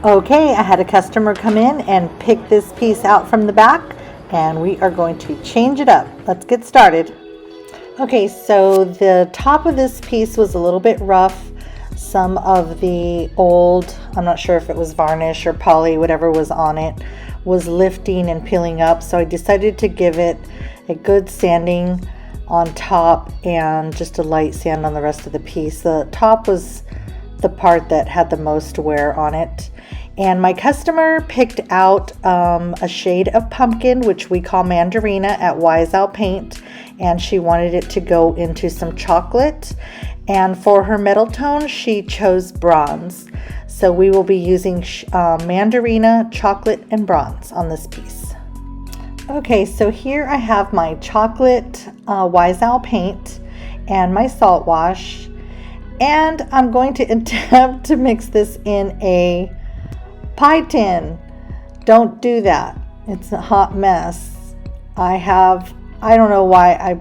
Okay, I had a customer come in and pick this piece out from the back, and we are going to change it up. Let's get started. Okay, so the top of this piece was a little bit rough. Some of the old, I'm not sure if it was varnish or poly, whatever was on it, was lifting and peeling up. So I decided to give it a good sanding on top and just a light sand on the rest of the piece. The top was the part that had the most wear on it. And my customer picked out a shade of pumpkin, which we call mandarina at Wise Owl Paint, and she wanted it to go into some chocolate. And for her metal tone, she chose bronze. So we will be using mandarina, chocolate, and bronze on this piece. Okay, so here I have my chocolate Wise Owl paint and my salt wash. And I'm going to attempt to mix this in a pie tin. Don't do that. It's a hot mess. I don't know why I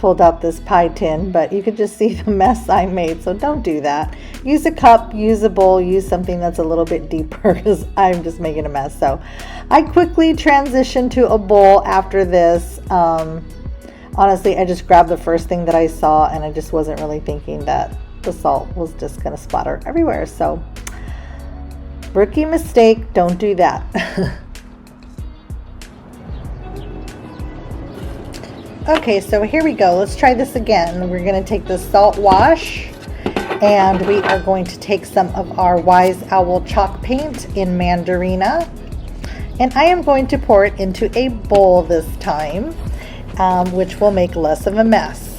pulled out this pie tin, but you could just see the mess I made, so don't do that. Use a cup, use a bowl, use something that's a little bit deeper because I'm just making a mess. So I quickly transitioned to a bowl after this. Honestly, I just grabbed the first thing that I saw, and I just wasn't really thinking that the salt was just going to splatter everywhere. So rookie mistake, don't do that. Okay, so here we go. Let's try this again. We're going to take the salt wash, and we are going to take some of our Wise Owl chalk paint in mandarina, and I am going to pour it into a bowl this time, which will make less of a mess.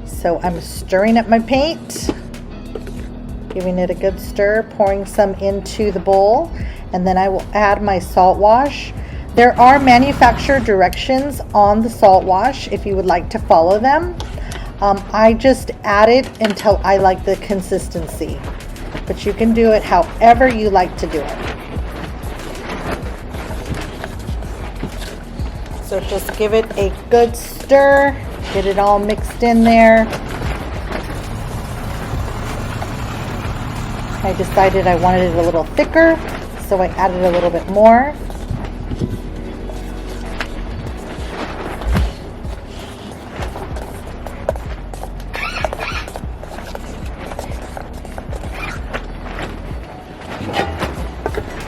So I'm stirring up my paint, giving it a good stir, pouring some into the bowl, and then I will add my salt wash. There are manufacturer directions on the salt wash if you would like to follow them. I just add it until I like the consistency, but you can do it however you like to do it. So just give it a good stir, get it all mixed in there. I decided I wanted it a little thicker, so I added a little bit more.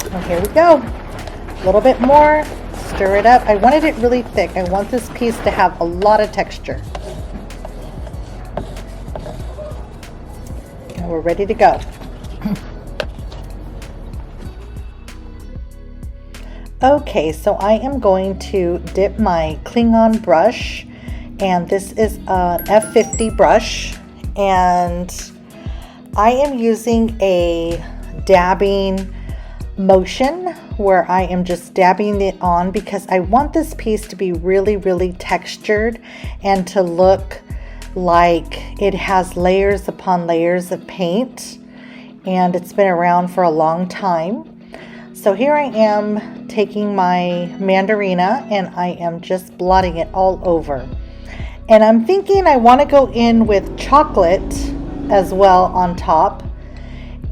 And here we go. A little bit more. Stir it up. I wanted it really thick. I want this piece to have a lot of texture. And we're ready to go. Okay, so I am going to dip my Klingon brush, and this is an F50 brush, and I am using a dabbing motion where I am just dabbing it on because I want this piece to be really, really textured and to look like it has layers upon layers of paint, and it's been around for a long time. So here I am taking my mandarina and I am just blotting it all over. And I'm thinking I want to go in with chocolate as well on top.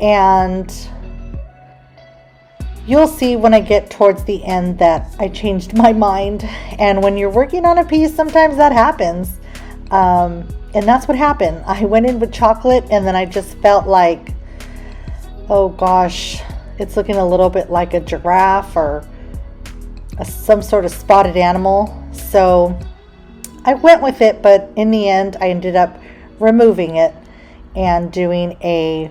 And you'll see when I get towards the end that I changed my mind. And when you're working on a piece, sometimes that happens. And that's what happened. I went in with chocolate and then I just felt like, oh gosh, it's looking a little bit like a giraffe or some sort of spotted animal. So I went with it, but in the end I ended up removing it and doing a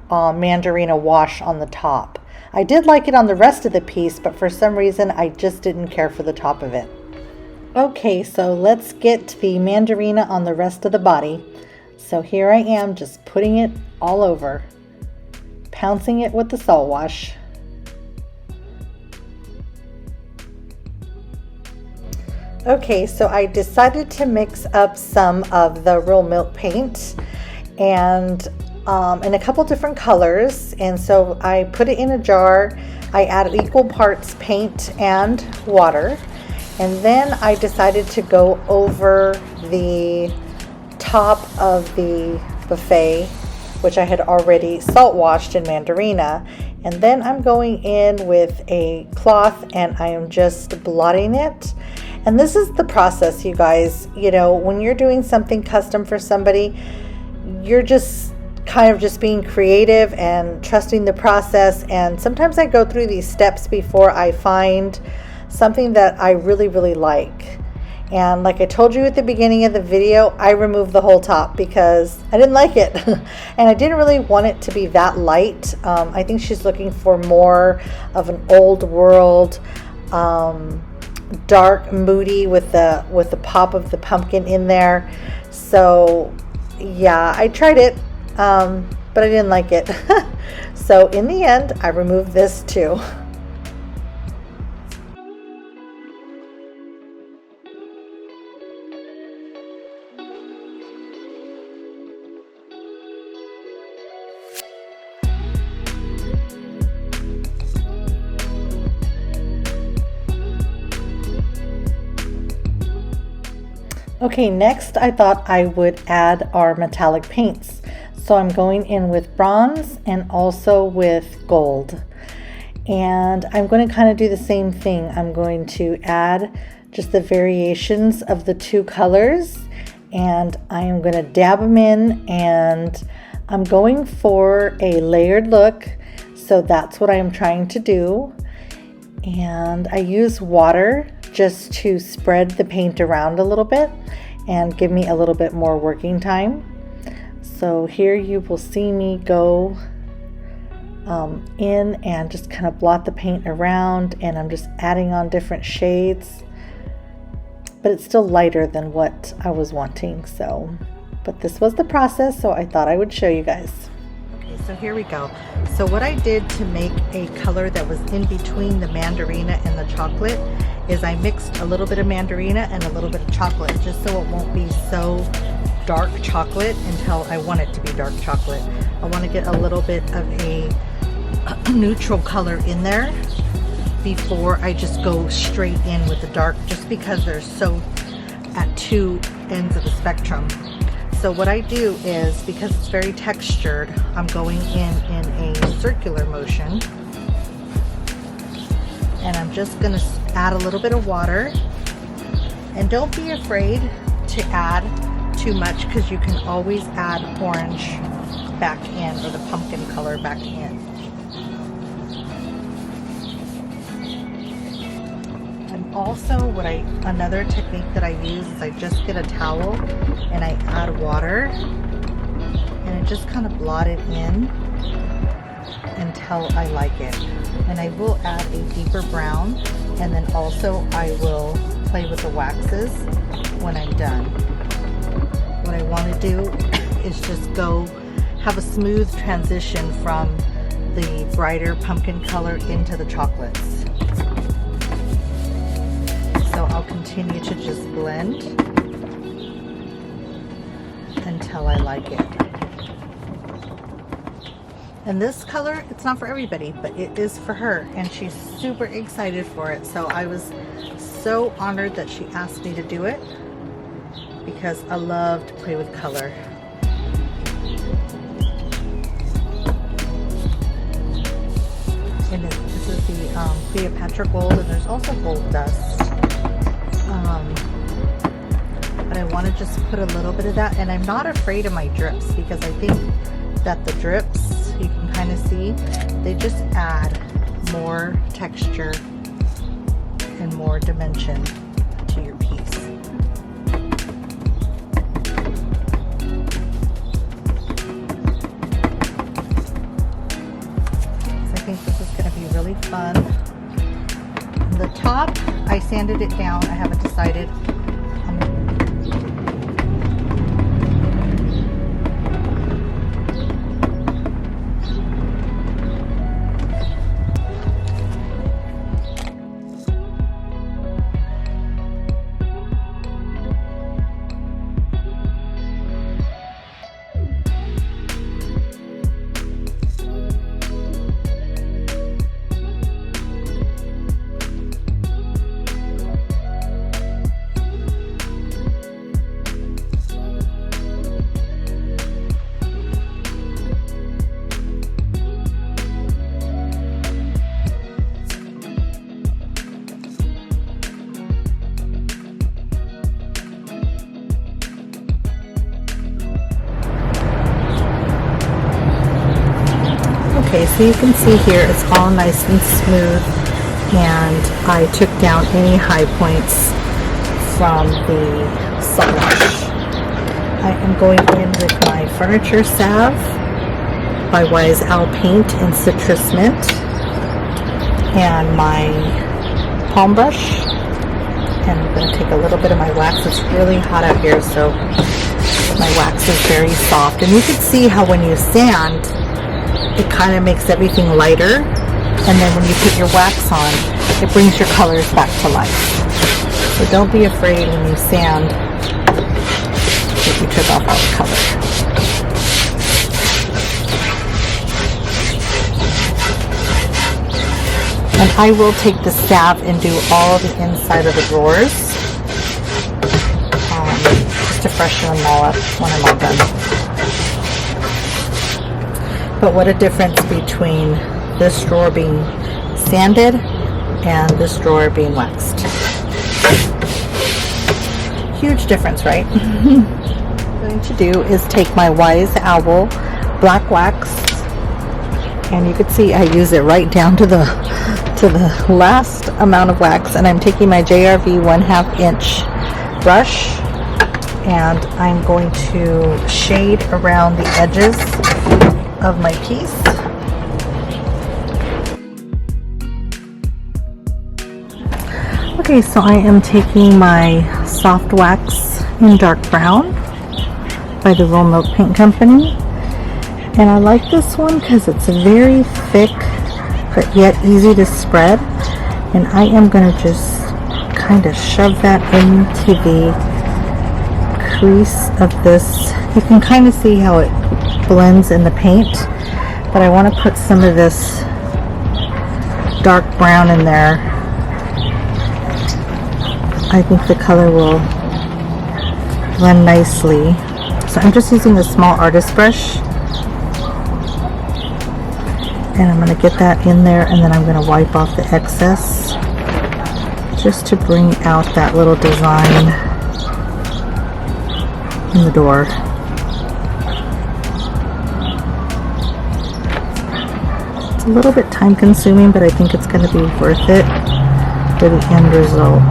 mandarina wash on the top. I did like it on the rest of the piece, but for some reason I just didn't care for the top of it. Okay, so let's get the mandarina on the rest of the body. So here I am just putting it all over, pouncing it with the salt wash. Okay, so I decided to mix up some of the real milk paint and in a couple different colors, and so I put it in a jar. I added equal parts paint and water, and then I decided to go over the top of the buffet, which I had already salt washed in mandarina, And then I'm going in with a cloth and I am just blotting it. And this is the process, you guys. You know, when you're doing something custom for somebody, you're just kind of just being creative and trusting the process. And sometimes I go through these steps before I find something that I really like. And like I told you at the beginning of the video, I removed the whole top because I didn't like it. And I didn't really want it to be that light. I think she's looking for more of an old world, dark, moody with the pop of the pumpkin in there. So yeah, I tried it, but I didn't like it. So in the end, I removed this too. Okay, next I thought I would add our metallic paints. So I'm going in with bronze and also with gold. And I'm going to kind of do the same thing. I'm going to add just the variations of the two colors and I am going to dab them in, and I'm going for a layered look. So that's what I am trying to do. And I use water just to spread the paint around a little bit and give me a little bit more working time. So here you will see me go in and just kind of blot the paint around, and I'm just adding on different shades, but it's still lighter than what I was wanting. So, but this was the process, so I thought I would show you guys. So here we go. So what I did to make a color that was in between the mandarina and the chocolate is I mixed a little bit of mandarina and a little bit of chocolate, just so it won't be so dark chocolate until I want it to be dark chocolate. I want to get a little bit of a neutral color in there before I just go straight in with the dark, just because they're so at two ends of the spectrum. So what I do is, because it's very textured, I'm going in a circular motion, and I'm just going to add a little bit of water. And don't be afraid to add too much, because you can always add orange back in, or the pumpkin color back in. And also another technique that I use is I just get a towel and I add water and I just kind of blot it in until I like it. And I will add a deeper brown, and then also I will play with the waxes when I'm done. What I want to do is just have a smooth transition from the brighter pumpkin color into the chocolates. So I'll continue to just blend until I like it. And this color, it's not for everybody, but it is for her, and she's super excited for it. So I was so honored that she asked me to do it, because I love to play with color. And this is the Cleopatra gold, and there's also gold dust. But I want to just put a little bit of that, and I'm not afraid of my drips, because I think that the drips, you can kind of see, they just add more texture and more dimension to your piece. So I think this is going to be really fun. The top, I sanded it down. I haven't decided. Okay, so you can see here it's all nice and smooth, and I took down any high points from the salt wash. I am going in with my furniture salve by Wise Owl Paint and Citrus Mint, and my palm brush, and I'm going to take a little bit of my wax. It's really hot out here, so my wax is very soft, and you can see how when you sand, it kind of makes everything lighter, and then when you put your wax on, it brings your colors back to life. So don't be afraid when you sand that you took off all the color. And I will take the salve and do all the inside of the drawers, just to freshen them all up when I'm all done. But what a difference between this drawer being sanded and this drawer being waxed. Huge difference, right? What I'm going to do is take my Wise Owl black wax, and you can see I use it right down to the last amount of wax, and I'm taking my JRV 1/2 inch brush, and I'm going to shade around the edges of my piece. Okay, so I am taking my soft wax in dark brown by the Real Milk Paint Company, and I like this one because it's very thick but yet easy to spread, and I am going to just kind of shove that into the crease of this. You can kind of see how it blends in the paint, but I want to put some of this dark brown in there. I think the color will blend nicely. So I'm just using a small artist brush, and I'm going to get that in there, and then I'm going to wipe off the excess just to bring out that little design in the door. It's a little bit time consuming, but I think it's going to be worth it for the end result.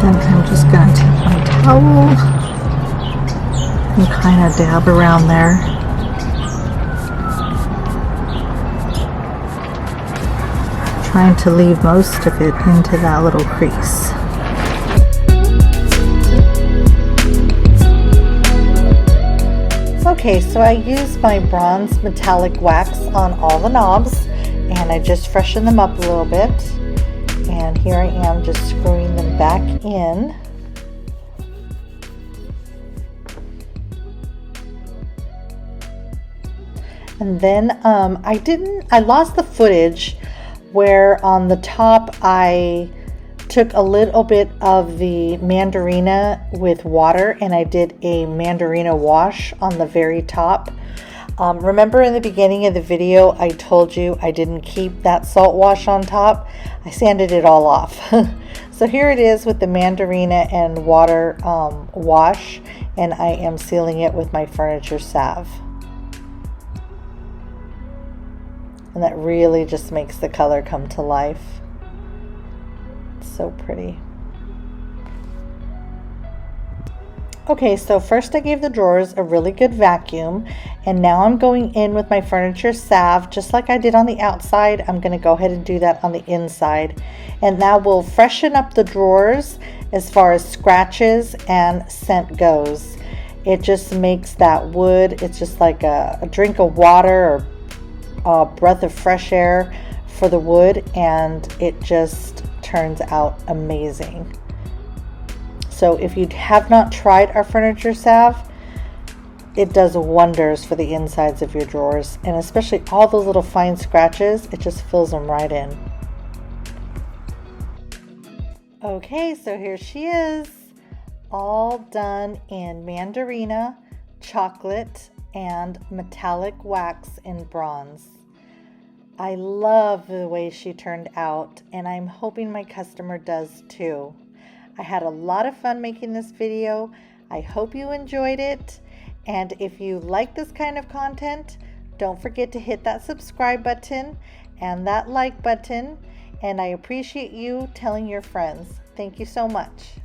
I'm just going to take my towel and kind of dab around there. Trying to leave most of it into that little crease. Okay, so I used my bronze metallic wax on all the knobs, and I just freshened them up a little bit. And here I am just screwing them back in. And then I lost the footage where on the top I took a little bit of the mandarina with water and I did a mandarina wash on the very top. Remember in the beginning of the video I told you I didn't keep that salt wash on top? I sanded it all off. So here it is with the mandarina and water wash, and I am sealing it with my furniture salve. And that really just makes the color come to life. It's so pretty. Okay, so first I gave the drawers a really good vacuum, and now I'm going in with my furniture salve, just like I did on the outside. I'm going to go ahead and do that on the inside, and that will freshen up the drawers as far as scratches and scent goes. It just makes that wood, it's just like a drink of water or a breath of fresh air for the wood, and it just turns out amazing. So if you have not tried our furniture salve, it does wonders for the insides of your drawers, and especially all those little fine scratches, it just fills them right in. Okay, so here she is. all done in mandarina, chocolate, and metallic wax in bronze. I love the way she turned out, and I'm hoping my customer does too. I had a lot of fun making this video. I hope you enjoyed it, and if you like this kind of content, don't forget to hit that subscribe button and that like button, and I appreciate you telling your friends. Thank you so much.